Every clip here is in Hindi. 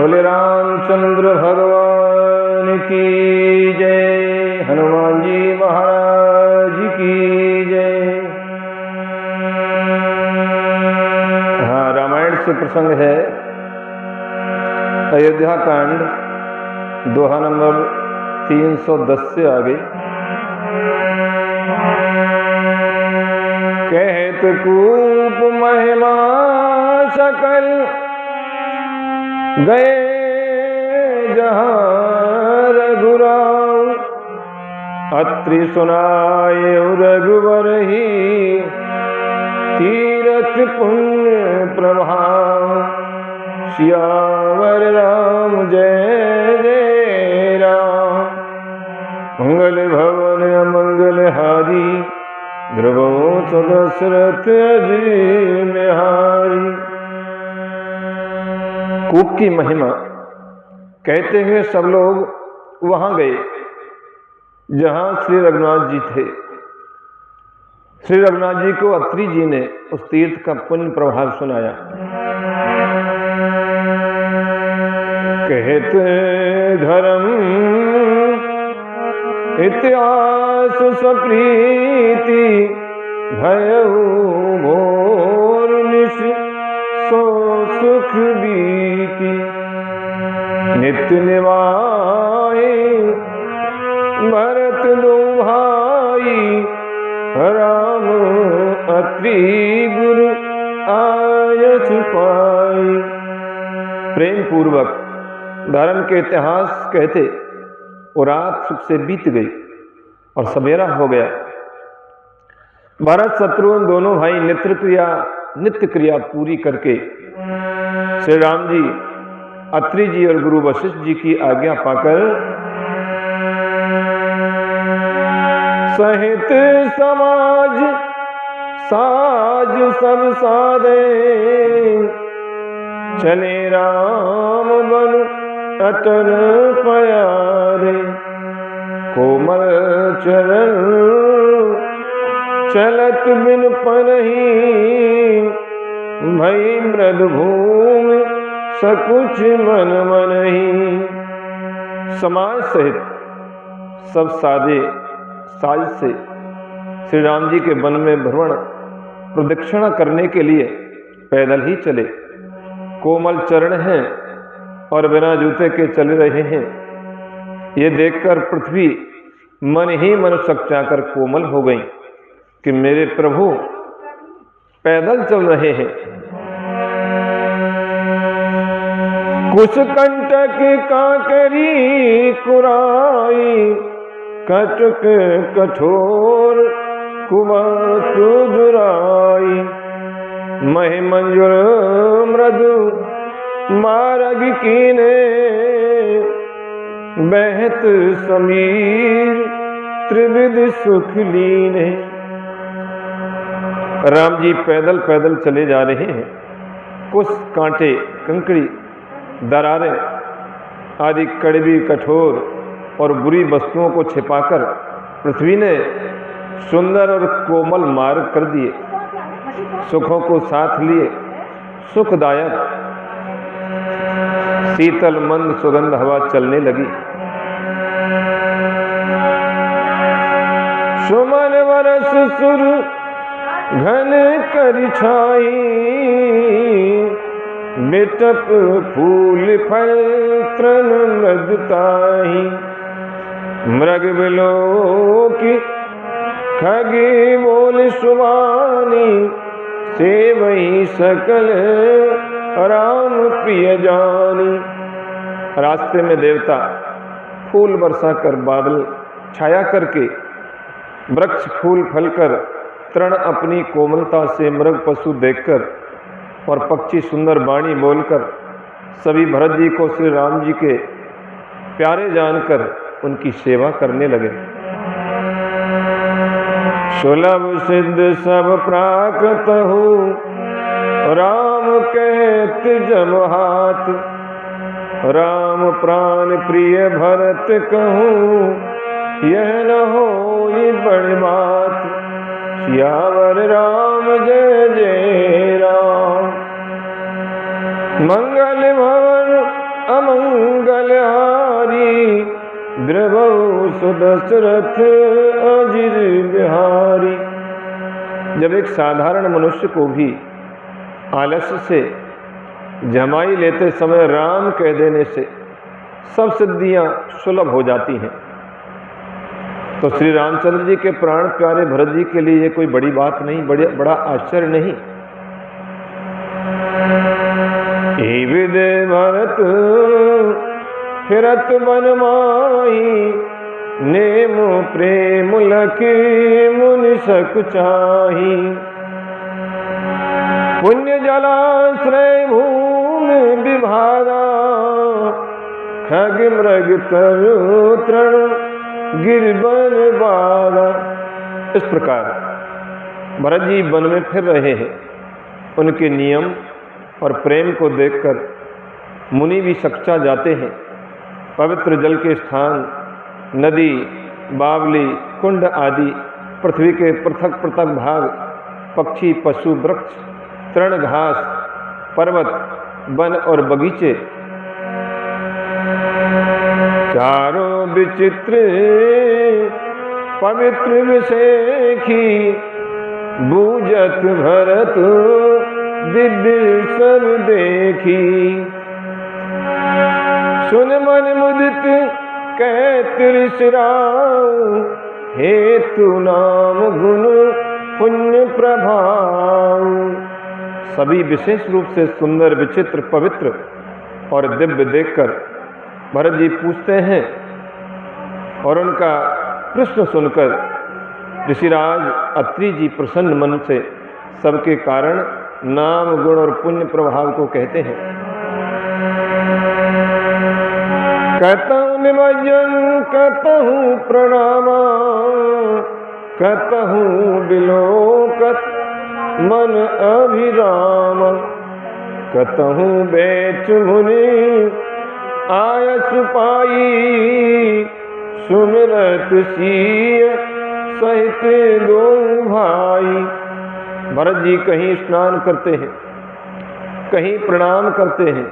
बोले रामचंद्र भगवान की जय, हनुमान जी महाराज की जय। हाँ, रामायण से प्रसंग है अयोध्या कांड, दोहा नंबर 310 से आगे। कहत कूप महिमा सकल, गए जहाँ रघुराव। अत्रि सुनाए रघुवर ही, तीरथ पुण्य प्रभाव। सियावर राम जय जय राम। मंगल भवन अमंगल हारी, ध्रुवो दशरथ अजय बिहारी। कूप की महिमा कहते हुए सब लोग वहां गए जहां श्री रघुनाथ जी थे। श्री रघुनाथ जी को अत्रि जी ने उस तीर्थ का पुण्य प्रभाव सुनाया। कहत धर्म इतिहास सप्रीति, भयउ मोर निश सो सुख बीती। नित्य निवाए भरत दो भाई, राम अत्रि गुरु आय छुपाई। प्रेम पूर्वक धर्म के इतिहास कहते वो रात सुख से बीत गई और सवेरा हो गया। भरत शत्रुघ्न दोनों भाई नित्य क्रिया पूरी करके श्री राम जी, अत्रि जी और गुरु वशिष्ठ जी की आज्ञा पाकर सहित समाज साज सब साधे। चले राम बन अटल प्यारे, कोमल चरण चलत बिन पनहि। भई मृद भूमि सकुच मन मनहि। समाज सहित सब साज से श्री राम जी के वन में भ्रमण प्रदक्षिणा करने के लिए पैदल ही चले। कोमल चरण हैं और बिना जूते के चल रहे हैं। ये देखकर पृथ्वी मन ही मन सकचाकर कोमल हो गई कि मेरे प्रभु पैदल चल रहे हैं। कुछ कंटक काकरी कुराई, कटक कठोर कुमस्तु जुराई। महि मंजुर मृदु मारग कीने, बहत समीर त्रिविध सुख लीने। राम जी पैदल पैदल चले जा रहे हैं। कुछ कांटे, कंकड़ी, दरारें आदि कड़वी, कठोर और बुरी वस्तुओं को छिपाकर पृथ्वी ने सुंदर और कोमल मार्ग कर दिए। सुखों को साथ लिए सुखदायक शीतल मंद सुगंध हवा चलने लगी। सुमन वरस सुर घन कर छाई, बिटप फूल फल तृण मृदताई। मृग बिलोकी खगी बोल सुवानी, से वही सकल राम प्रिय जानी। रास्ते में देवता फूल बरसा कर, बादल छाया करके, वृक्ष फूल फलकर, तृण अपनी कोमलता से, मृग पशु देखकर और पक्षी सुंदर वाणी बोलकर सभी भरत जी को श्री राम जी के प्यारे जानकर उनकी सेवा करने लगे। सुलभ सिद्ध सब प्राकृत हो, राम कहत जम हाथ। राम प्राण प्रिय भरत कहूँ, यह न हो बड़ी बात। सियावर राम जय जय राम। मंगल भवन द्रवौ सुदशरथ अजिर बिहारी। जब एक साधारण मनुष्य को भी आलस्य से जमाई लेते समय राम कह देने से सब सिद्धियां सुलभ हो जाती हैं, तो श्री रामचंद्र जी के प्राण प्यारे भरत जी के लिए ये कोई बड़ी बात नहीं, बड़ा आश्चर्य नहीं। विद भरत फिरत बन माही, नेम प्रेम लखी मुनि सकुचाही। पुण्य जलाश्रय भूमि विभागा, खग मृग तरु तृण गिरबन बागा। इस प्रकार भरत जी वन में फिर रहे हैं। उनके नियम और प्रेम को देखकर मुनि भी सकचा जाते हैं। पवित्र जल के स्थान, नदी, बावली, कुंड आदि पृथ्वी के पृथक पृथक भाग, पक्षी, पशु, वृक्ष, तृण, घास, पर्वत, वन और बगीचे, चारों विचित्र पवित्र विषेखी, बूझत भरत दिव्य सब देखी। सुन मन मुदित कह तिरसिराऊ, हेतु नाम गुण पुण्य प्रभाव। सभी विशेष रूप से सुंदर, विचित्र, पवित्र और दिव्य देखकर भरत जी पूछते हैं और उनका प्रश्न सुनकर ऋषिराज अत्रि जी प्रसन्न मन से सबके कारण नाम, गुण और पुण्य प्रभाव को कहते हैं। कहतहु निमज्जन कहतहु प्रणामा, कहतहु बिलोकत मन अभिराम। कहतहु बेच मुनि आयस पाई, सुमिरत सीय सहित दो भाई। भरत जी कहीं स्नान करते हैं, कहीं प्रणाम करते हैं,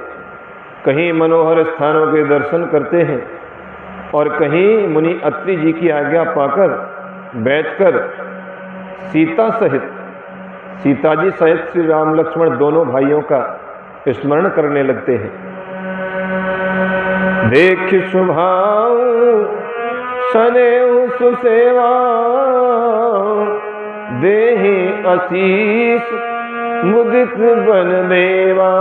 कहीं मनोहर स्थानों के दर्शन करते हैं और कहीं मुनि अत्रि जी की आज्ञा पाकर बैठकर सीता जी सहित श्री राम लक्ष्मण दोनों भाइयों का स्मरण करने लगते हैं। देख सुभाव सनेऊ सुसेवा, देहि आशीष मुदित बन देवा।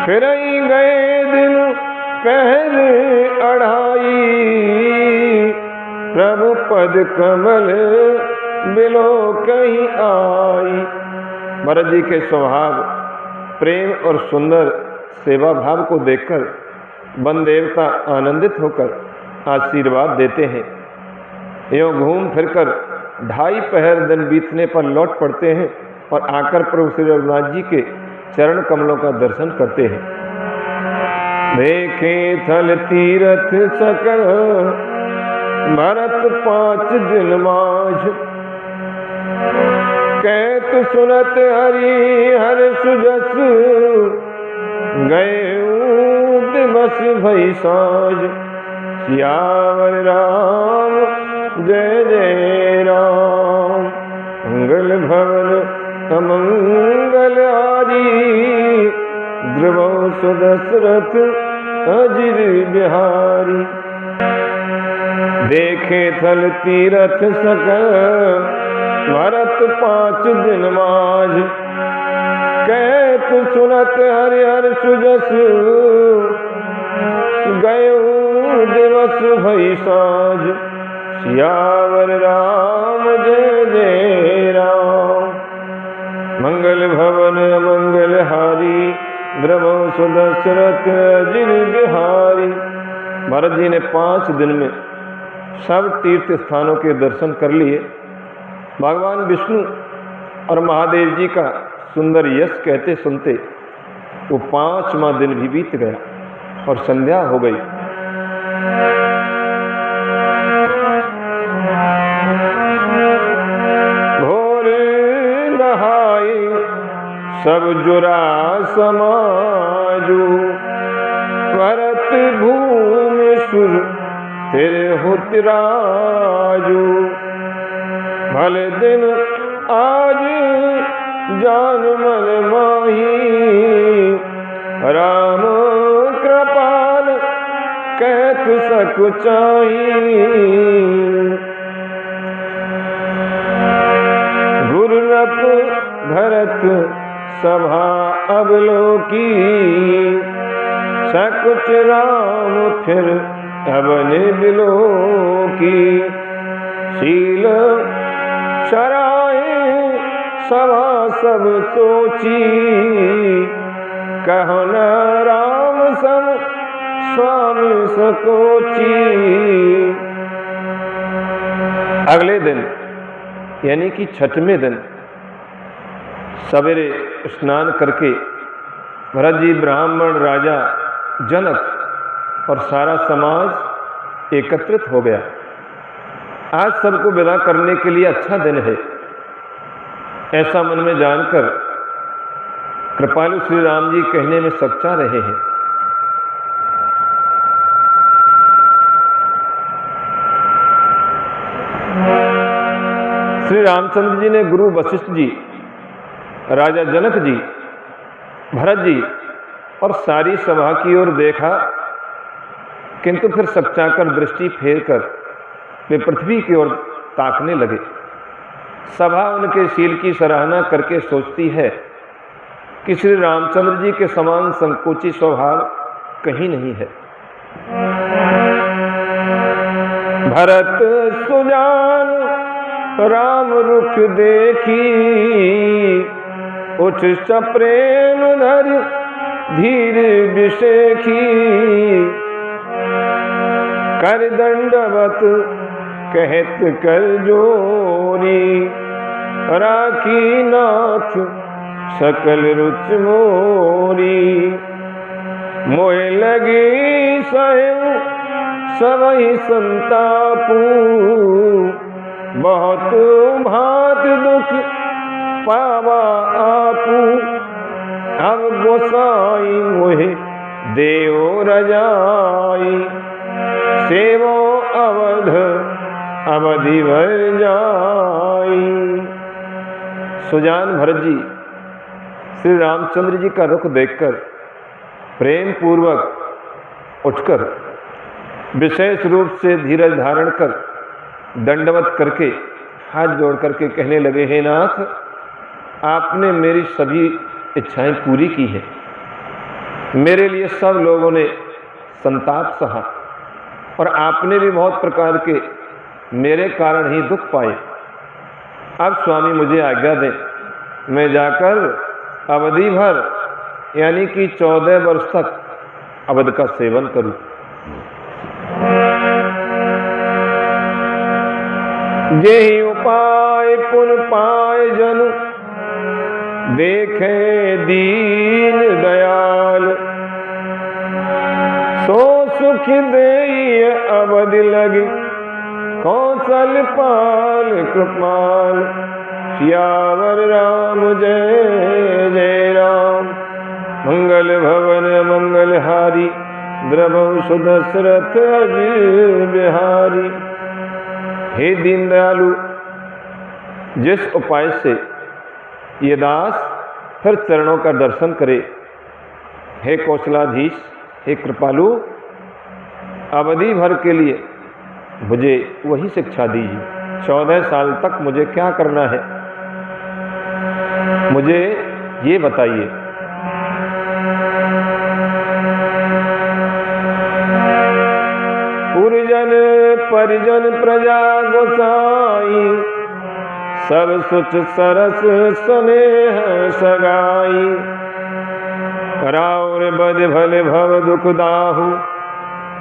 फिर गए दिन पहर अढ़ाई, प्रभु पद कमल बिलो कहीं आई। भरत जी के स्वभाव, प्रेम और सुंदर सेवा भाव को देखकर वन देवता आनंदित होकर आशीर्वाद देते हैं। यूँ घूम फिरकर 2.5 पहर दिन बीतने पर लौट पड़ते हैं और आकर प्रभु श्री रघुनाथ जी के चरण कमलों का दर्शन करते हैं। देखे थल तीरथ सकल भरत 5 दिन माझ, कहत सुनत हरि हर सुजस, गए दिवस भई साँझ। सियावर राम जय जय राम, मंगल भवन अमंगल हारी। ध्रुवो सुदशरथ अजिर बिहारी। देखे थल तीरथ सकल भरत 5 दिन माझ, कहत सुनत हरिहर सुजस, गयो दिवस भई साँझ। सियावर राम जय जय राम, मंगल भवन अमंगल हारी। द्रवो सुदशरथ अजिर बिहारी। भरत जी ने 5 दिन में सब तीर्थ स्थानों के दर्शन कर लिए। भगवान विष्णु और महादेव जी का सुंदर यश कहते सुनते वो 5वां दिन भी बीत गया और संध्या हो गई। भोर नहाए सब जुरा समाजू, भरत भूमि सुर तेरे हुतराजू। भले दिन आज जान मन माही, राम कृपाल कहत सकुचाई। गुरुरप भरत सभा अवलोकी, सकुच राम फिर अवन बिलोकी। शील शराय सभा सब सोची, कहो न राम सम स्वामी सकोची। अगले दिन यानी कि छठवें दिन सवेरे स्नान करके भरत जी, ब्राह्मण, राजा जनक और सारा समाज एकत्रित हो गया। आज सबको विदा करने के लिए अच्छा दिन है, ऐसा मन में जानकर कृपालु श्री राम जी कहने में सच्चा रहे हैं। श्री रामचंद्र जी ने गुरु वशिष्ठ जी, राजा जनक जी, भरत जी और सारी सभा की ओर देखा, किंतु फिर सच्चाकर दृष्टि फेरकर वे पृथ्वी की ओर ताकने लगे। सभा उनके शील की सराहना करके सोचती है कि श्री रामचंद्र जी के समान संकोची स्वभाव कहीं नहीं है। भरत सुजान राम रुख देखी, उठ सप्रेम धर धीर विषेखी। कर दंडवत कहत कर जोरी, राखी नाथ सकल रुच मोरी। मोह लगी सहु सबहि संतापू, बहुत भात दुख पावा आपू। अब गोसाई मोहे देव रजाई, सेवो अवध अवधि भर जाई। सुजान भरत जी श्री रामचंद्र जी का रुख देखकर प्रेम पूर्वक उठकर विशेष रूप से धीरज धारण कर दंडवत करके हाथ जोड़ करके कहने लगे, हे नाथ, आपने मेरी सभी इच्छाएं पूरी की हैं। मेरे लिए सब लोगों ने संताप सहा और आपने भी बहुत प्रकार के मेरे कारण ही दुख पाए। अब स्वामी मुझे आज्ञा दें, मैं जाकर अवधि भर यानी कि 14 वर्ष तक अवध का सेवन करूं। यही उपाय पुन पाए जन, देखे दीन दयाल। सो सुख देई अवध लगी, कौशल पाल कृपाल। सियावर राम जय जय राम, मंगल भवन मंगल हारी। द्रवहु सुदशरथ अजीर बिहारी। हे दीन दयालु, जिस उपाय से ये दास फिर चरणों का दर्शन करे, हे कौशलाधीश, हे कृपालु, अवधि भर के लिए मुझे वही शिक्षा दीजिए। 14 साल तक मुझे क्या करना है, मुझे ये बताइए। पुरजन परिजन प्रजा गोसाई, सब सुच सरस स्नेह सगाई। राउर बद भले भव दुख दाहु,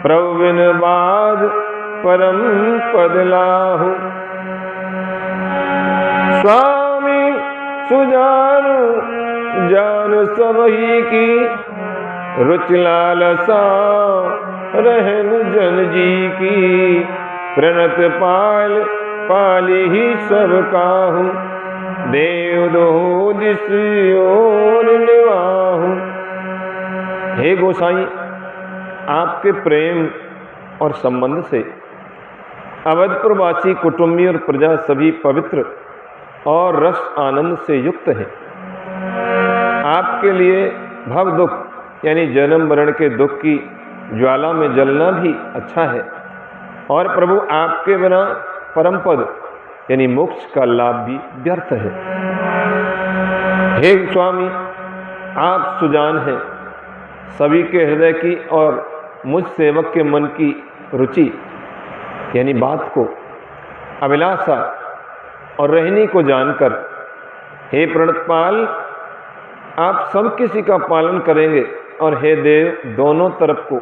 प्रभु बिन बाद परम पद लाहु। स्वामी सुजान जान सबही की, रुचि लालसा रहन जन जी की। प्रणत पाल पाली ही सब काहू, देव दो दिस ओर निवाहू। हे गोसाई, आपके प्रेम और संबंध से अवधपुरवासी कुटुंबी और प्रजा सभी पवित्र और रस आनंद से युक्त है। आपके लिए भव दुख यानी जन्म मरण के दुख की ज्वाला में जलना भी अच्छा है, और प्रभु आपके बिना परम पद यानी मोक्ष का लाभ भी व्यर्थ है। हे स्वामी, आप सुजान हैं, सभी के हृदय की और मुझ सेवक के मन की रुचि यानी बात को, अभिलाषा और रहनी को जानकर हे प्रणतपाल, आप सब किसी का पालन करेंगे, और हे देव दोनों तरफ को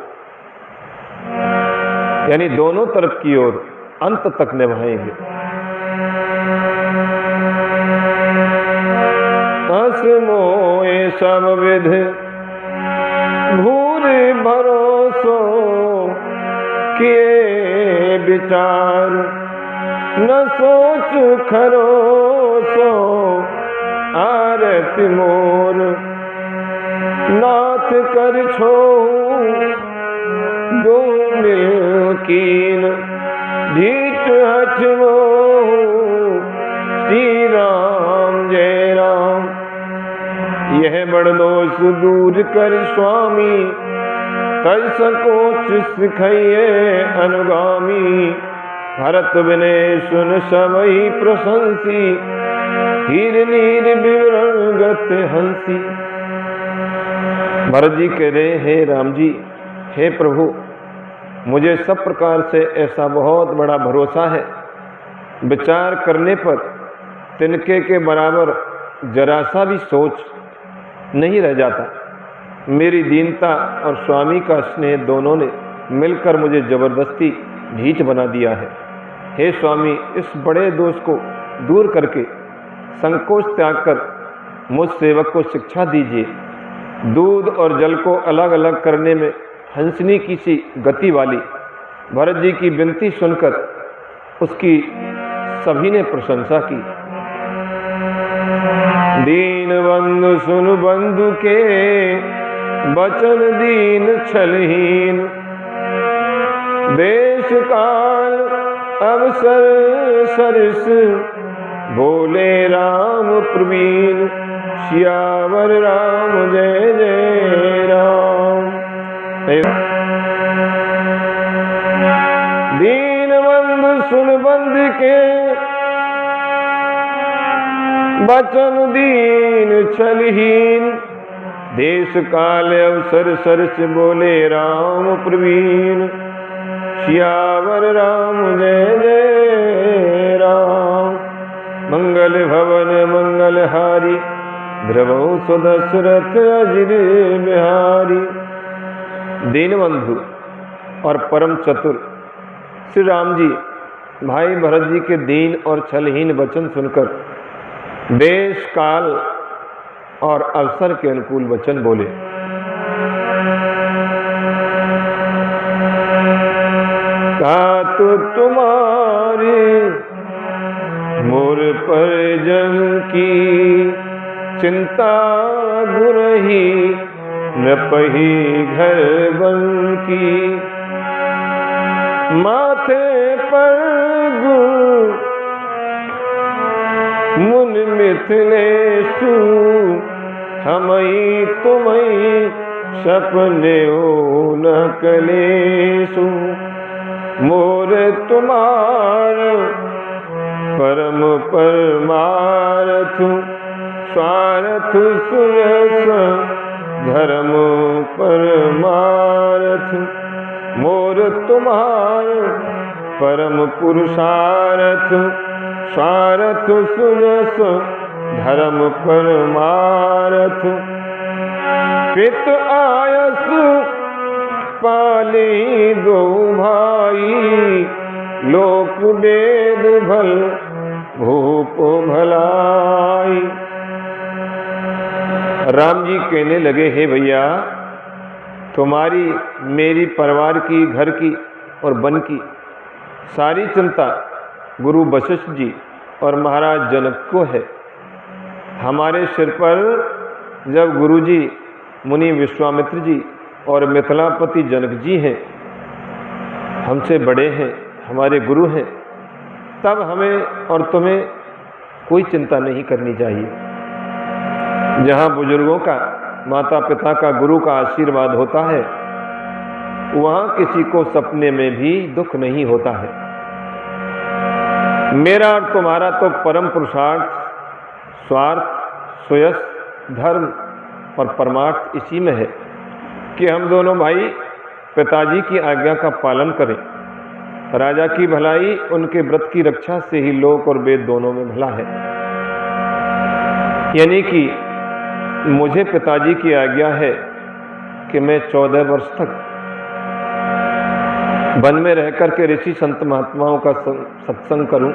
यानी दोनों तरफ की ओर अंत तक निभाएंगे। हस मोए सब विध भूरि भरोसो किए विचार, न सोच खरोसो आरती मोर, नाथ कर छोहु दो मिल कीन, ढीठ हठ मोहु श्री राम जय राम। यह बड़ दोष दूर कर स्वामी, तज संकोच सिखइए अनुगामी, भरत विनय सुन सबई प्रशंसी, हीर नीर विवरण गत हंसी। भरत जी कह रहे, हे राम जी, हे प्रभु, मुझे सब प्रकार से ऐसा बहुत बड़ा भरोसा है, विचार करने पर तिनके के बराबर जरा सा भी सोच नहीं रह जाता। मेरी दीनता और स्वामी का स्नेह दोनों ने मिलकर मुझे जबरदस्ती ढीठ बना दिया है। हे स्वामी, इस बड़े दोष को दूर करके संकोच त्याग कर मुझ सेवक को शिक्षा दीजिए। दूध और जल को अलग अलग करने में हंसनी की सी गति वाली भरत जी की विनती सुनकर उसकी सभी ने प्रशंसा की। दीन बंधु सुन बंधु के बचन दीन छलहीन, देश काल अवसर सरस बोले राम प्रवीण, सियावर राम जय जय राम। दीन बंधु सुन बंधु के बचन दीन छलहीन, देश काल अवसर सरस बोले राम प्रवीण, सियावर राम जय जय राम। मंगल भवन मंगल हारी, ध्रुवो सुदशरथ अजिर बिहारी। दीनबंधु और परम चतुर श्री राम जी भाई भरत जी के दीन और छलहीन वचन सुनकर देश काल और अवसर के अनुकूल वचन बोले। तो तुम्हारी मोर परिजन की चिंता गुरही, नपही घर बन की, माथे पर गुर मुन मिथिलेशु, हमई तुमई सपने न कलेशु। मोर तुम्हार परम परमारथ, स्वार्थ सुरस धर्म परमारथ। मोर तुम्हार परम पुरुषारथ, स्वार्थ सुरस धर्म परमारथ। पित आयस पाली दो भाई, लोक वेद भल भूप भलाई। राम जी कहने लगे, हे भैया, तुम्हारी मेरी परिवार की, घर की और वन की सारी चिंता गुरु वशिष्ठ जी और महाराज जनक को है। हमारे सिर पर जब गुरु जी मुनि विश्वामित्र जी और मिथिलापति जनक जी हैं, हमसे बड़े हैं, हमारे गुरु हैं, तब हमें और तुम्हें कोई चिंता नहीं करनी चाहिए। जहाँ बुजुर्गों का, माता पिता का, गुरु का आशीर्वाद होता है, वहाँ किसी को सपने में भी दुख नहीं होता है। मेरा और तुम्हारा तो परम पुरुषार्थ, स्वार्थ, सुयश, धर्म और परमार्थ इसी में है कि हम दोनों भाई पिताजी की आज्ञा का पालन करें। राजा की भलाई उनके व्रत की रक्षा से ही लोक और वेद दोनों में भला है। यानी कि मुझे पिताजी की आज्ञा है कि मैं 14 वर्ष तक वन में रह करके ऋषि संत महात्माओं का सत्संग करूं,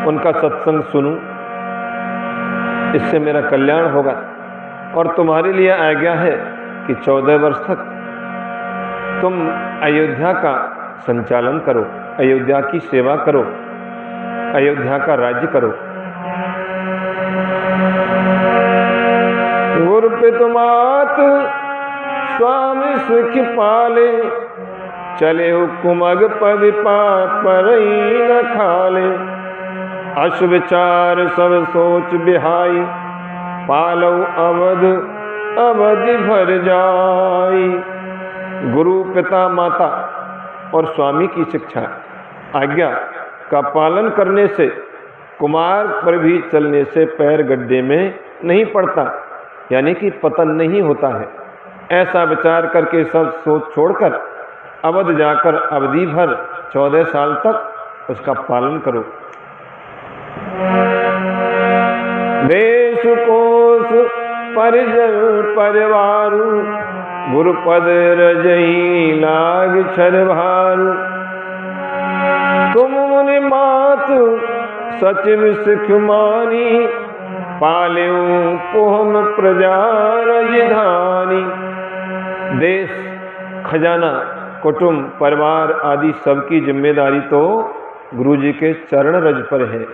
उनका सत्संग सुनूं, इससे मेरा कल्याण होगा। और तुम्हारे लिए आज्ञा है कि 14 वर्ष तक तुम अयोध्या का संचालन करो, अयोध्या की सेवा करो, अयोध्या का राज्य करो। गुरु पितुमात स्वामी सुख पाले, चले हुकुमग पविपात परई न खाले। अशुभ विचार सब सोच बिहाई, पालौ अवध अवधि भर जाई। गुरु, पिता, माता और स्वामी की शिक्षा, आज्ञा का पालन करने से कुमार पर भी चलने से पैर गड्ढे में नहीं पड़ता, यानी कि पतन नहीं होता है। ऐसा विचार करके सब सोच छोड़कर अवध जाकर अवधि भर 14 साल तक उसका पालन करो। देश कोश परिजन परिवारु, गुरुपद रजई लाग छरभारु। तुम मुनि मात सचिव सिख मानी, पाल्यू पोहम प्रजा रजधानी। देश, खजाना, कुटुंब, परिवार आदि सबकी जिम्मेदारी तो गुरु जी के चरण रज पर है।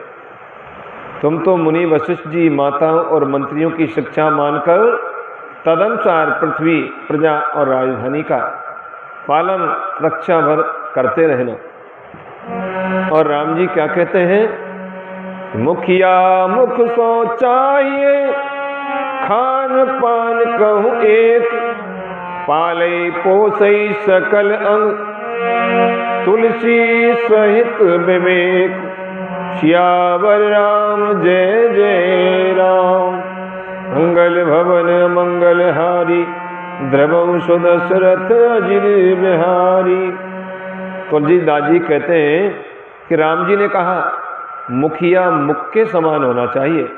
तुम तो मुनि वशिष्ठ जी, माताओं और मंत्रियों की शिक्षा मानकर तदनुसार पृथ्वी, प्रजा और राजधानी का पालन रक्षा भर करते रहना। और राम जी क्या कहते हैं? मुखिया मुख सो चाहिए, खान पान कहूँ एक। पाले पोसई सकल अंग, तुलसी सहित विवेक। श्यावर राम जय जय राम, मंगल भवन मंगल हारी। द्रवंश दशरथ अजिर बिहारी। तुलसीदास जी कहते हैं कि राम जी ने कहा मुखिया मुख के समान होना चाहिए,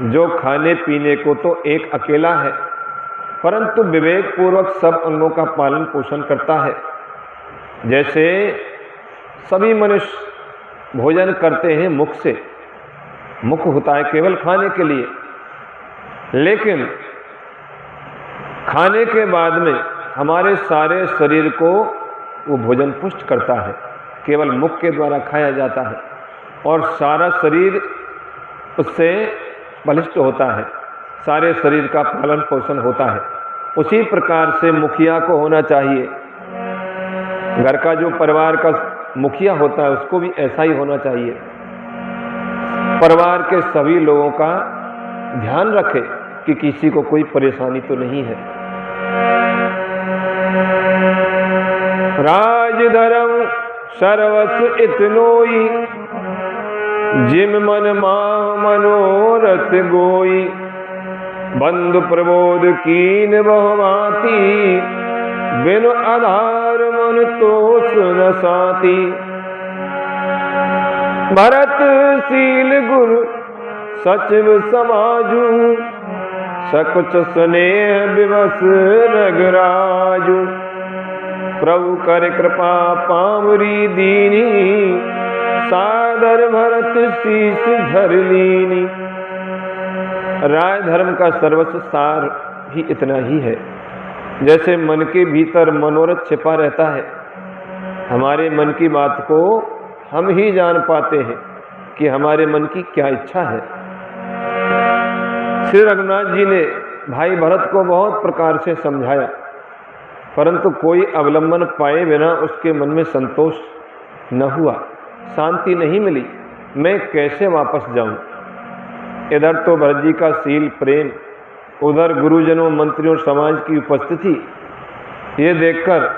जो खाने पीने को तो एक अकेला है, परंतु विवेक पूर्वक सब अंगों का पालन पोषण करता है। जैसे सभी मनुष्य भोजन करते हैं मुख से, मुख होता है केवल खाने के लिए, लेकिन खाने के बाद में हमारे सारे शरीर को वो भोजन पुष्ट करता है। केवल मुख के द्वारा खाया जाता है और सारा शरीर उससे बलिष्ठ होता है, सारे शरीर का पालन पोषण होता है। उसी प्रकार से मुखिया को होना चाहिए। घर का जो परिवार का मुखिया होता है उसको भी ऐसा ही होना चाहिए। परिवार के सभी लोगों का ध्यान रखे कि किसी को कोई परेशानी तो नहीं है। राज धर्म सर्वस्व इतनोई, जिम मन माह मनोरथ गोई। बंधु प्रबोध कीन बहुभांति, बिनु आधार मन तोष न साति। भरत शील गुरु सचिव समाजू, सकुच स्नेह विवश रघुराजू। प्रभु कर कृपा पावरी दीनी, सादर भरत शीस धर लीनी। राय धर्म का सर्वस्व सार ही इतना ही है। जैसे मन के भीतर मनोरथ छिपा रहता है, हमारे मन की बात को हम ही जान पाते हैं कि हमारे मन की क्या इच्छा है। श्री रघुनाथ जी ने भाई भरत को बहुत प्रकार से समझाया परंतु कोई अवलंबन पाए बिना उसके मन में संतोष न हुआ, शांति नहीं मिली। मैं कैसे वापस जाऊं? इधर तो भरत जी का शील प्रेम, उधर गुरुजनों, मंत्रियों, समाज की उपस्थिति, ये देखकर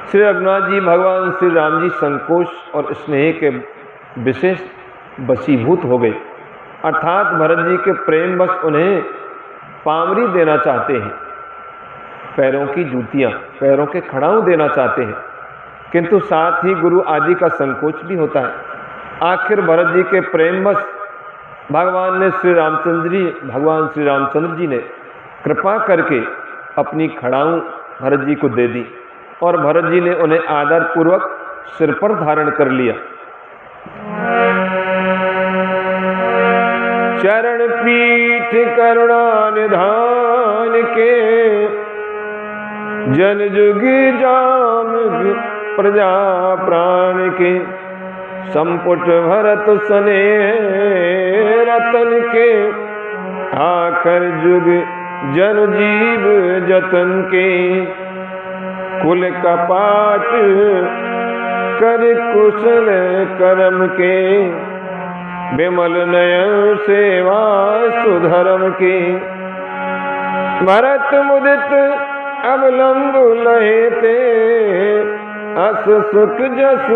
श्री रघुनाथ जी, भगवान श्री राम जी संकोच और स्नेह के विशेष वशीभूत हो गए। अर्थात भरत जी के प्रेम बस उन्हें पामरी देना चाहते हैं, पैरों की जूतियां, पैरों के खड़ाऊ देना चाहते हैं, किंतु साथ ही गुरु आदि का संकोच भी होता है। आखिर भरत जी के प्रेम बस भगवान श्री रामचंद्र जी ने कृपा करके अपनी खड़ाऊ भरत जी को दे दी और भरत जी ने उन्हें आदर पूर्वक सिर पर धारण कर लिया। चरण पीठ करुणा निधान के, जन जुग जाम प्रजा प्राण के, संपुट भरत सने रतन के, आखर जुग जन जीव जतन के, कुल कपाट कर कुशल कर्म के, विमल नयन सेवा सुधर्म के, भरत मुदित अवलंब लहेते, अस सुख जस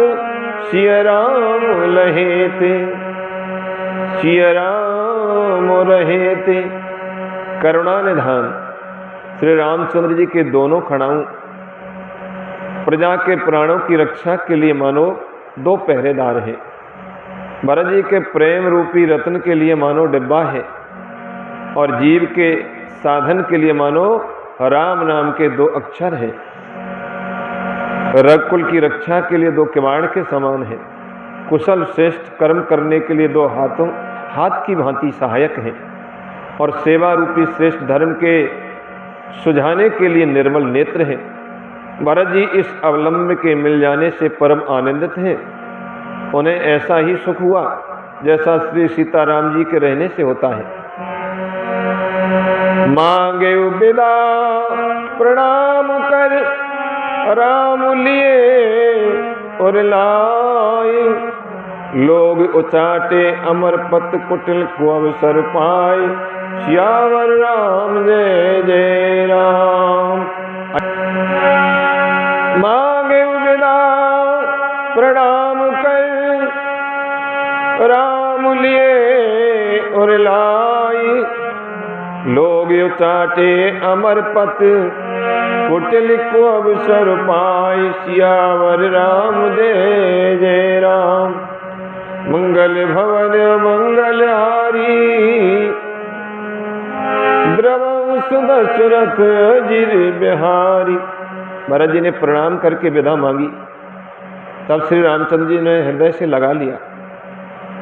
सिय राम लहेते, सिय राम रहेते। करुणा निधान श्री रामचंद्र जी के दोनों खड़ाऊ प्रजा के प्राणों की रक्षा के लिए मानो दो पहरेदार हैं। भरत जी के प्रेम रूपी रत्न के लिए मानो डिब्बा है और जीव के साधन के लिए मानो राम नाम के दो अक्षर हैं। रघुकुल की रक्षा के लिए दो किवाड़ के समान है। कुशल श्रेष्ठ कर्म करने के लिए दो हाथ की भांति सहायक हैं और सेवा रूपी श्रेष्ठ धर्म के सुझाने के लिए निर्मल नेत्र हैं। भरत जी इस अवलंब के मिल जाने से परम आनंदित हैं। उन्हें ऐसा ही सुख हुआ जैसा श्री सीताराम जी के रहने से होता है। मांगे विदा प्रणाम कर राम लिए और लाए, लोग उचाटे अमर पत कुटिल को अवसर पाए, सियावर राम जय जय राम। मांगे विदा प्रणाम कर राम लिए और लाई, लोग उचाटे अमर पत कुटिल को अवसर पाए, सियावर राम जय जय राम। मंगल भवन मंगलहारी, द्रवं सुदशरथ जिर बिहारी। भरत जी ने प्रणाम करके विदा मांगी, तब श्री रामचंद्र जी ने हृदय से लगा लिया।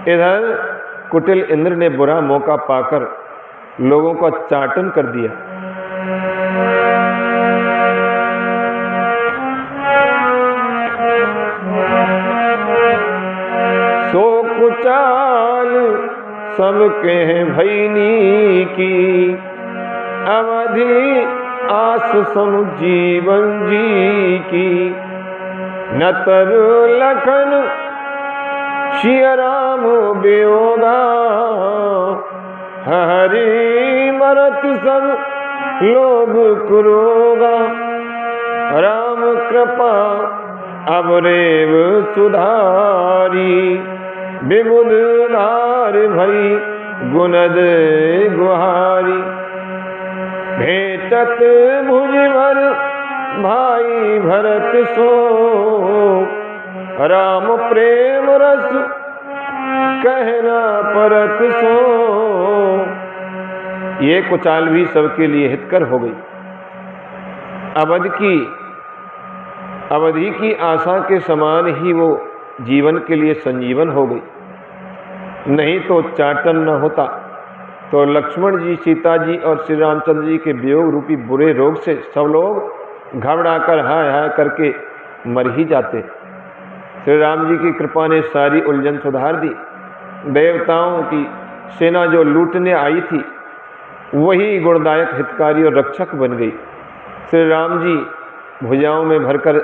इधर कुटिल इंद्र ने बुरा मौका पाकर लोगों का चाटन कर दिया। सो कुचाल सबके भैनी की, अवधि आस सम जीवन जी की, न तरु लखन सिय राम वियोगा, हरि मरत सब लोग कुरोगा। राम कृपा अब रेव सुधारी, विबुध धार भई गुनद गुहारी। भेटत भुजवर भाई भरत सो, राम प्रेम रस कहना परत सो। ये कुचाल भी सबके लिए हितकर हो गई। अवधि की आशा के समान ही वो जीवन के लिए संजीवन हो गई। नहीं तो चाटन न होता तो लक्ष्मण जी, सीता जी और श्री रामचंद्र जी के वियोग रूपी बुरे रोग से सब लोग घबराकर हाय हाय करके मर ही जाते। श्री राम जी की कृपा ने सारी उलझन सुधार दी। देवताओं की सेना जो लूटने आई थी वही गुणदायक हितकारी और रक्षक बन गई। श्री राम जी भुजाओं में भरकर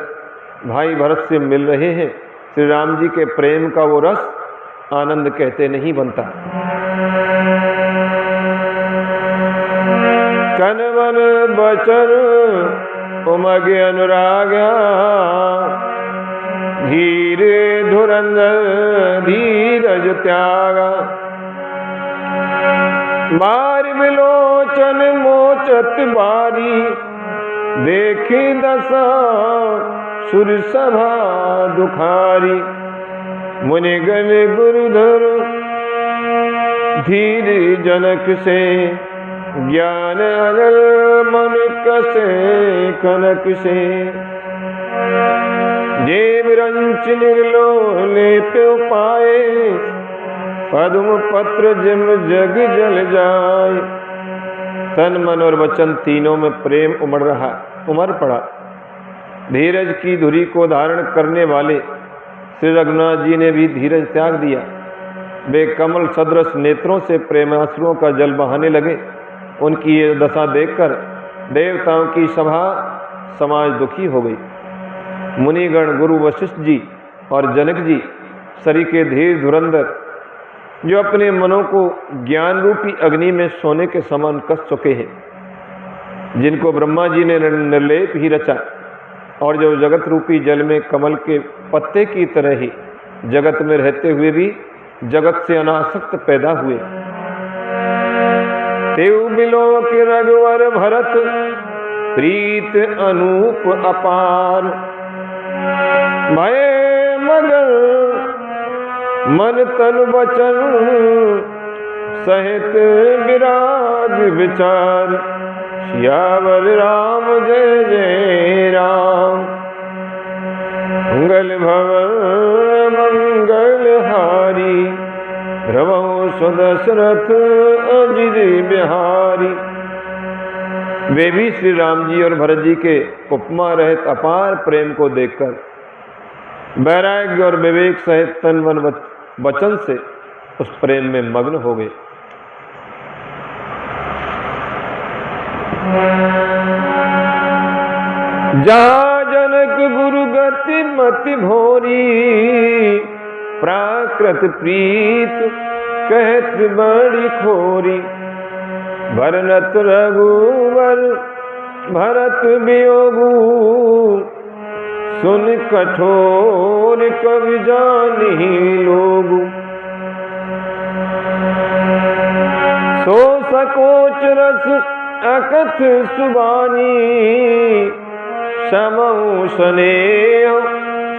भाई भरत से मिल रहे हैं। श्री राम जी के प्रेम का वो रस आनंद कहते नहीं बनता। कनवन बचन उमग अनुराग्या, धीरे धुरंधर धीरज त्यागा। बार विलोचन मोचत बारी, देखी दशा सुर सभा दुखारी। मुनिगण गुरुधर धीर जनक से, ज्ञान अगल मन कसे कनक से। जेब रंच निर्लोले प्यो पाए, पद्म पत्र जिम जग जल जाए। तन मन और वचन तीनों में प्रेम उमड़ पड़ा। धीरज की धुरी को धारण करने वाले श्री रघुनाथ जी ने भी धीरज त्याग दिया। वे कमल सदृश नेत्रों से प्रेमाश्रुओं का जल बहाने लगे। उनकी ये दशा देखकर देवताओं की सभा समाज दुखी हो गई। मुनिगण गुरु वशिष्ठ जी और जनक जी सरी के धीर धुरंधर, जो अपने मनों को ज्ञान रूपी अग्नि में सोने के समान कस चुके हैं, जिनको ब्रह्मा जी ने निर्लेप ही रचा और जो जगत रूपी जल में कमल के पत्ते की तरह ही जगत में रहते हुए भी जगत से अनासक्त पैदा हुए। तेउ बिलो के रघुवर भरत, प्रीत अनूप अपार। भय मगन मन तन वचन, सहित विराज विचार। सियावर राम जय जय राम, मंगल भवन मंगल हारी। रवो सुदशरथ अजिर बिहारी। वे भी श्री राम जी और भरत जी के उपमा रहित अपार प्रेम को देखकर वैराग्य और विवेक सहित तन मन वचन से उस प्रेम में मग्न हो गए। जहाँ जनक गुरु गति मति भोरी, प्राकृत प्रीत कहत बड़ी खोरी। भरनत रघुवर भरत वियोगु, सुन कठोर कवि जानि लोगु। सो सकोच रस अकथ सुबानी, समऊ स्नेह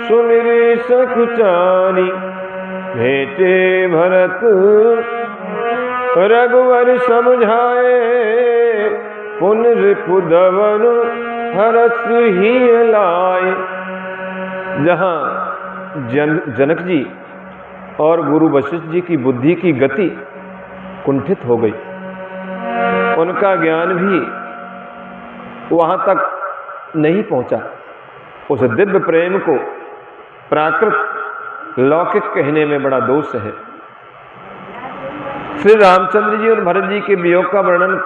सुमिर सकुचानी। भेटे भरत रघुवर समझाए, पुन रिपुदवन हरस ही लाए। जहाँ जनक जी और गुरु वशिष्ठ जी की बुद्धि की गति कुंठित हो गई, उनका ज्ञान भी वहाँ तक नहीं पहुँचा। उस दिव्य प्रेम को प्राकृत लौकिक कहने में बड़ा दोष है। श्री रामचंद्र जी और भरत जी के वियोग का वर्णन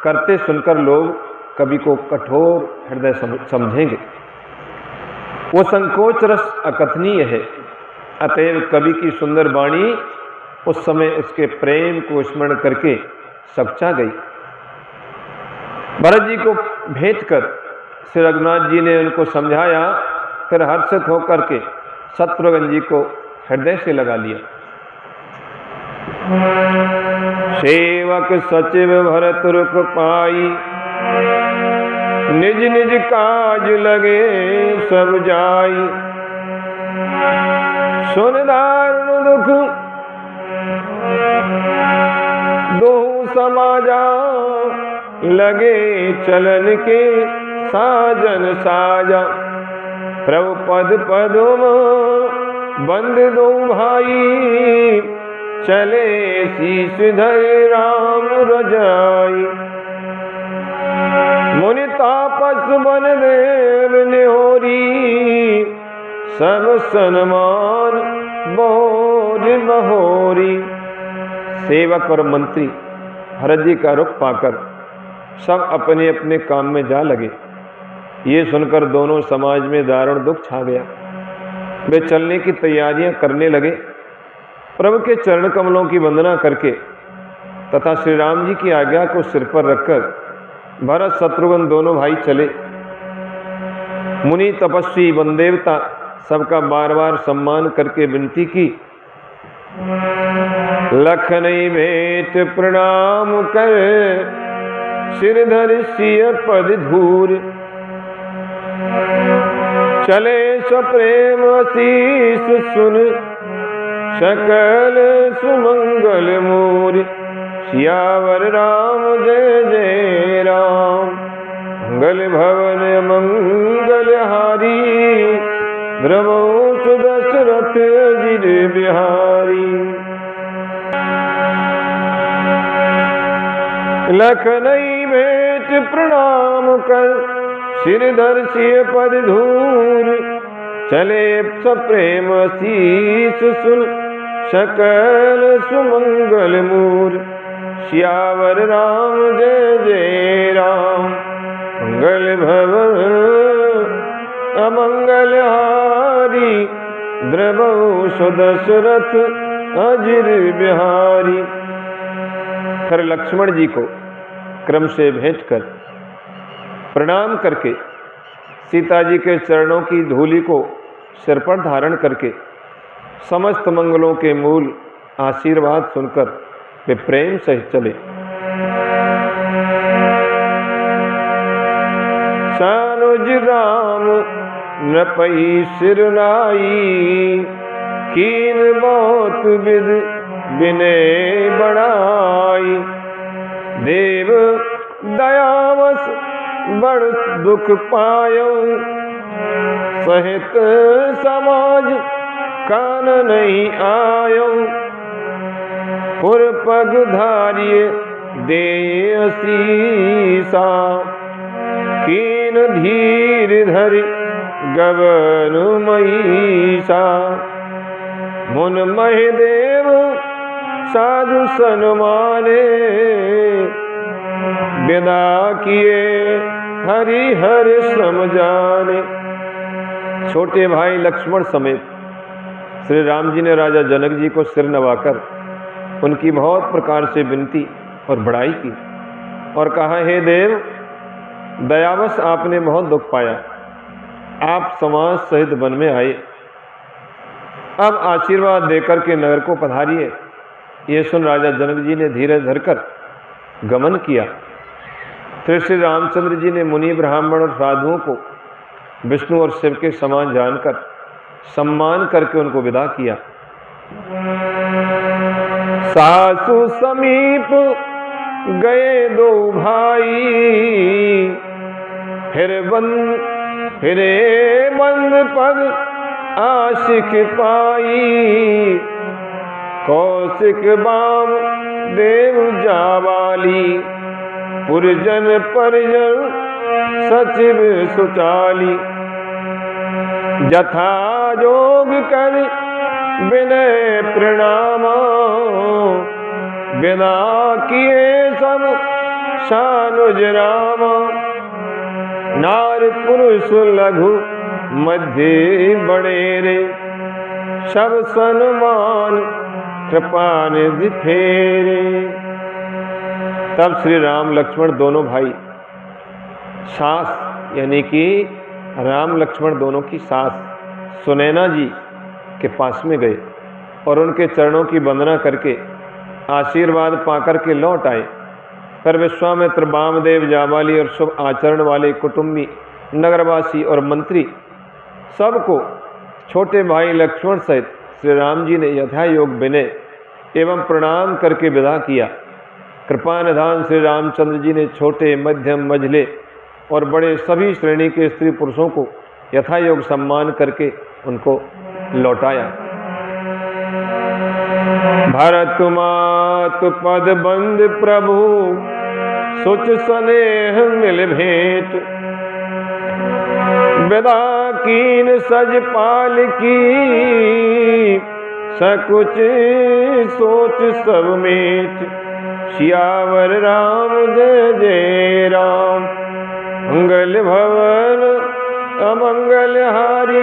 करते सुनकर लोग कवि को कठोर हृदय समझेंगे। वो संकोच रस अकथनीय है। अतएव कवि की सुंदर वाणी उस समय उसके प्रेम को स्मरण करके सपचा गई। भरत जी को भेंट कर श्री रघुनाथ जी ने उनको समझाया, फिर हर्षित होकर के शत्रुघ्न जी को हृदय से लगा लिया। सेवक सचिव भरत रुक पाई, निज निज काज लगे सब जाई। सुन दारुण दुख दोहु समाजा, लगे चलन के साजन साजा। प्रभु पद पदुम बंद दो भाई, चले शीश धर राम रजाई। मुनि तापस बन देव निहोरी, सब सन्मान बोझ बहोरी। सेवक और मंत्री भरत जी का रुख पाकर सब अपने अपने काम में जा लगे। ये सुनकर दोनों समाज में दारुण दुख छा गया। वे चलने की तैयारियां करने लगे। प्रभु के चरण कमलों की वंदना करके तथा श्री राम जी की आज्ञा को सिर पर रखकर भरत शत्रुघ्न दोनों भाई चले। मुनि तपस्वी वनदेवता सबका बार बार सम्मान करके विनती की। लखनई भेंट प्रणाम कर सिरधर सिय पद धूर, चले सप्रेम आशीष सुन सकल सुमंगल मूर। सियावर राम जय जय राम, मंगल भवन मंगल हारी, द्रवों दशरथ अजिर बिहारी। लखनई भेंट प्रणाम कर सिरधर सिय पद धूर, चले सप्रेम आशीष सुन सकल सुमंगल मूर। सियावर राम जय जय राम, मंगल भवन अमंगल हारी, द्रवों दशरथ अजिर बिहारी। फिर लक्ष्मण जी को क्रम से भेंट कर प्रणाम करके सीता जी के चरणों की धूलि को सिर पर धारण करके समस्त मंगलों के मूल आशीर्वाद सुनकर वे प्रेम सहित चले। सानुज राम नपई सिरनाई, कीन बहुत विद विनय बढ़ाई। देव दयावश बड़ दुख पायो, सहित समाज कान नहीं आयो। पुर पग धारिय दे असीसा, कीन धीर धरि गवन महीसा। मुन मह देव साधु सन्माने, विदा किए हरि हर समझाने। छोटे भाई लक्ष्मण समेत श्री राम जी ने राजा जनक जी को सिर नवाकर उनकी बहुत प्रकार से विनती और बड़ाई की और कहा, हे देव, दयावश आपने बहुत दुख पाया, आप समाज सहित वन में आए, अब आशीर्वाद देकर के नगर को पधारिए। ये सुन राजा जनक जी ने धीरज धरकर गमन किया। फिर श्री रामचंद्र जी ने मुनि ब्राह्मण और साधुओं को विष्णु और शिव के समान जानकर सम्मान करके उनको विदा किया। सासु समीप गए दो भाई, फिरे बंद पग आशिक पाई। कौशिक बाम देव जावाली, पुरजन परिजन सचिव सुचाली। जथा जोग कर विनय प्रणामा, बिना किए सब सानुज रामा। नार पुरुष लघु मध्य बड़ेरे, सब सन्मान कृपा निधि फेरे। तब श्री राम लक्ष्मण दोनों भाई सास यानी कि राम लक्ष्मण दोनों की सास सुनैना जी के पास में गए और उनके चरणों की वंदना करके आशीर्वाद पाकर के लौट आए। फिर विश्वामित्र, वामदेव, जाबाली और शुभ आचरण वाले कुटुंबी, नगरवासी और मंत्री सबको छोटे भाई लक्ष्मण सहित श्री राम जी ने यथायोग विनय एवं प्रणाम करके विदा किया। कृपा निधान श्री रामचंद्र जी ने छोटे, मध्यम, मझले और बड़े सभी श्रेणी के स्त्री पुरुषों को यथायोग सम्मान करके उनको लौटाया। भरत मात पद बंद प्रभु, सुच स्नेह मिल भेंट। विदा कीन सज पाल की, सकुच सोच सब मेट। सियावर राम जय जय राम, मंगल भवन अमंगलहारी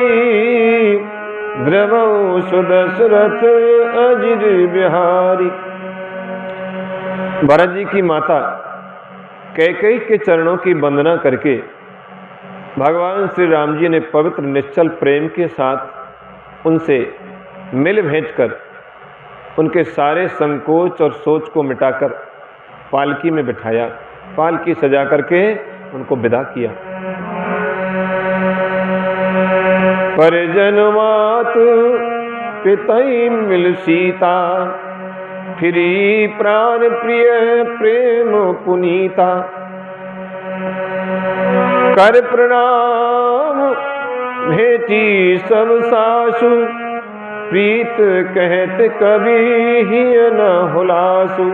द्रवौ सुदशरथ अजिर बिहारी। भरत जी की माता कैकेयी के चरणों की वंदना करके भगवान श्री राम जी ने पवित्र निश्चल प्रेम के साथ उनसे मिल भेंट कर उनके सारे संकोच और सोच को मिटाकर पालकी में बिठाया, पालकी सजा करके उनको विदा किया। परिजन मात पितई मिल सीता, फिरी प्राण प्रिय प्रेम पुनीता। कर प्रणाम भेटी सब सासु, प्रीत कहत कभी ही न हुलासु।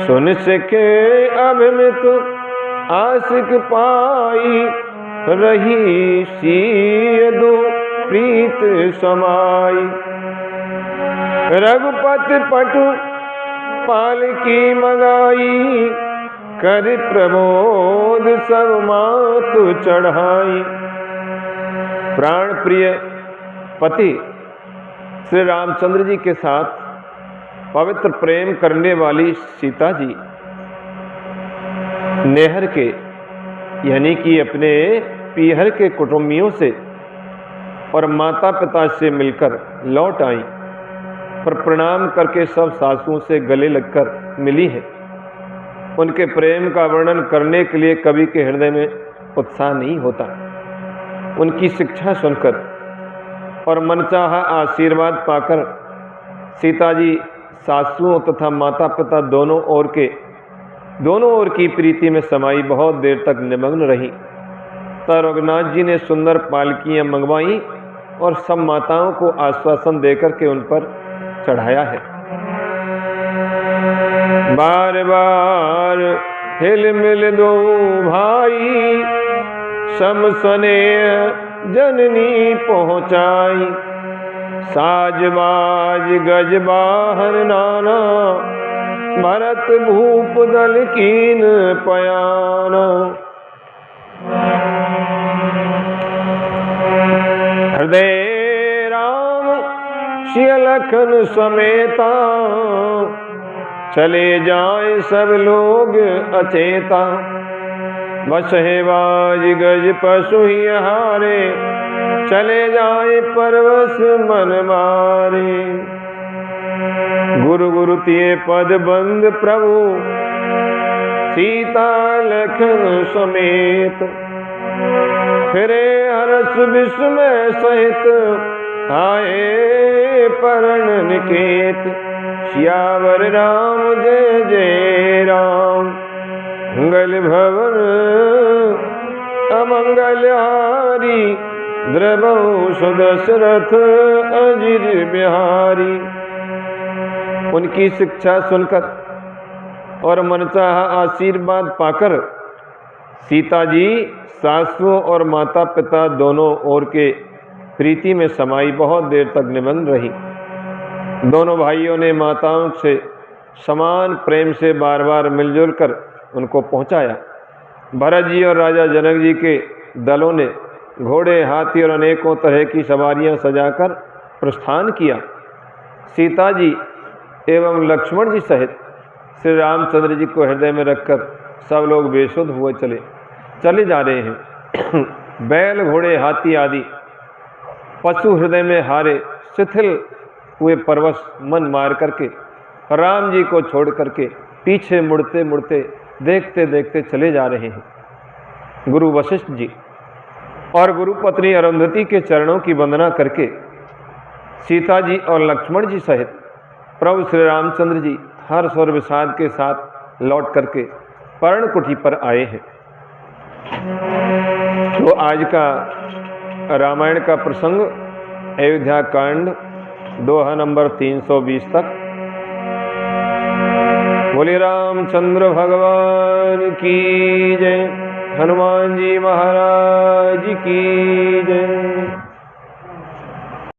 सुन सके अभिमित आशिक पाई, रही सीय दो प्रीत समाई। रघुपति पटु पालकी मंगाई, कर प्रमोद सब मातु चढ़ाई। प्राण प्रिय पति श्री रामचंद्र जी के साथ पवित्र प्रेम करने वाली सीता जी नेहर के यानी कि अपने पीहर के कुटुंबियों से और माता पिता से मिलकर लौट आई, पर प्रणाम करके सब सासुओं से गले लगकर मिली है। उनके प्रेम का वर्णन करने के लिए कवि के हृदय में उत्साह नहीं होता। उनकी शिक्षा सुनकर और मनचाहा आशीर्वाद पाकर सीता जी सासुओं तथा माता पिता दोनों ओर की प्रीति में समाई बहुत देर तक निमग्न रही। तब रघुनाथ जी ने सुंदर पालकियां मंगवाई और सब माताओं को आश्वासन देकर के उन पर चढ़ाया है। बार बार हिल मिल दो भाई, समसने जननी पहुँचाई। साजबाज गजबाहर नाना, भरत भूप दल कीन पयाना। हृदय राम सिय लखन समेता, चले जाए सब लोग अचेता। बस है बाज गज पशु ही हारे, चले जाए परवश मन मारे। गुरु गुरु तिये पद बंद प्रभु, सीता लखन समेत। फिरे हर्ष विस्मय सहित, आए परण निकेत। सियावर राम जय जय राम, मंगल भवन अमंगलहारी। द्रवौ सुदशरथ अजिर बिहारी। उनकी शिक्षा सुनकर और मनचाहा आशीर्वाद पाकर सीता जी सासुओं और माता पिता दोनों ओर के प्रीति में समाई बहुत देर तक निमग्न रही। दोनों भाइयों ने माताओं से समान प्रेम से बार बार मिलजुल कर उनको पहुंचाया। भरत जी और राजा जनक जी के दलों ने घोड़े, हाथी और अनेकों तरह की सवारियां सजाकर प्रस्थान किया। सीता जी एवं लक्ष्मण जी सहित श्री रामचंद्र जी को हृदय में रखकर सब लोग बेसुध हुए चले जा रहे हैं। बैल, घोड़े, हाथी आदि पशु हृदय में हारे शिथिल हुए परवश मन मार करके राम जी को छोड़ करके पीछे मुड़ते मुड़ते देखते देखते चले जा रहे हैं। गुरु वशिष्ठ जी और गुरु पत्नी अरुंधति के चरणों की वंदना करके सीता जी और लक्ष्मण जी सहित प्रभु श्री रामचंद्र जी हर्ष और विषाद के साथ लौट करके पर्णकुटी पर आए हैं। तो आज का रामायण का प्रसंग अयोध्या कांड दोहा नंबर 320 तक। बोले रामचंद्र भगवान की जय, हनुमान जी महाराज की जय।